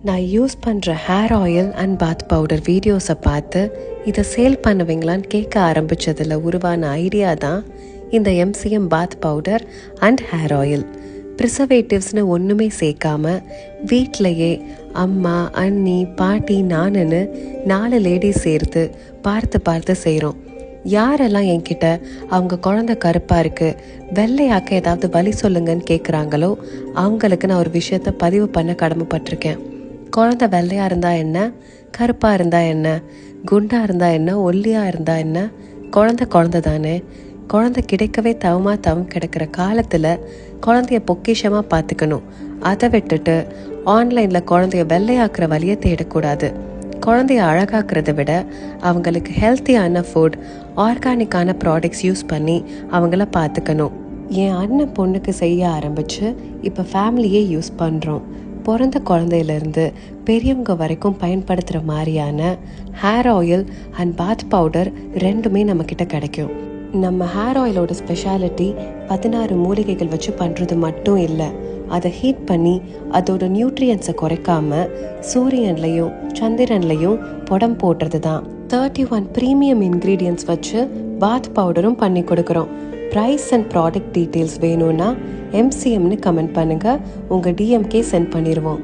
நான் யூஸ் பண்ணுற hair oil and path powder வீடியோஸை பார்த்து இதை சேல் பண்ணுவீங்களான்னு கேட்க ஆரம்பித்ததில் உருவான ஐடியா தான் இந்த MCM bath powder and hair oil. ப்ரிசர்வேட்டிவ்ஸ்னு ஒன்றுமே சேர்க்காம வீட்டிலையே அம்மா, அண்ணி, பாட்டி, நானுன்னு 4 லேடிஸ் சேர்த்து பார்த்து செய்கிறோம். யாரெல்லாம் என்கிட்ட அவங்க குழந்தை கருப்பாக இருக்குது, வெள்ளையாக்க ஏதாவது வழி சொல்லுங்கன்னு கேட்குறாங்களோ அவங்களுக்கு நான் ஒரு விஷயத்த பதிவு பண்ண கடமைப்பட்டிருக்கேன். குழந்தை வெள்ளையாக இருந்தால் என்ன, கருப்பாக இருந்தால் என்ன, குண்டாக இருந்தால் என்ன, ஒல்லியாக இருந்தால் என்ன, குழந்தை தானே. குழந்தை கிடைக்கவே தவம் கிடைக்கிற காலத்தில் குழந்தைய பொக்கிஷமாக பார்த்துக்கணும். அதை விட்டுட்டு ஆன்லைனில் குழந்தைய வெள்ளையாக்குற வழியை தேடக்கூடாது. குழந்தைய அழகாக்குறத விட அவங்களுக்கு ஹெல்த்தியான ஃபுட், ஆர்கானிக்கான ப்ராடக்ட்ஸ் யூஸ் பண்ணி அவங்கள பார்த்துக்கணும். என் அண்ணன் பொண்ணுக்கு செய்ய ஆரம்பித்து இப்போ ஃபேமிலியே யூஸ் பண்ணுறோம். பிறந்த குழந்தையிலேருந்து பெரியவங்க வரைக்கும் பயன்படுத்துகிற மாதிரியான hair oil and path powder ரெண்டுமே நம்மக்கிட்ட கிடைக்கும். நம்ம ஹேர் ஆயிலோட ஸ்பெஷாலிட்டி 16 மூலிகைகள் வச்சு பண்ணுறது மட்டும் இல்லை, அதை ஹீட் பண்ணி அதோட நியூட்ரியன்ஸை குறைக்காம சூரியன்லையும் சந்திரன்லையும் புடம் போடுறது தான். 31 ப்ரீமியம் இன்க்ரீடியன்ட்ஸ் வச்சு பாத் பவுடரும் பண்ணி கொடுக்குறோம். ப்ரைஸ் அண்ட் ப்ராடக்ட் டீட்டெயில்ஸ் வேணும்னா MCMன்னு கமெண்ட் பண்ணுங்கள், உங்கள் DMK சென்ட் பண்ணிடுவோம்.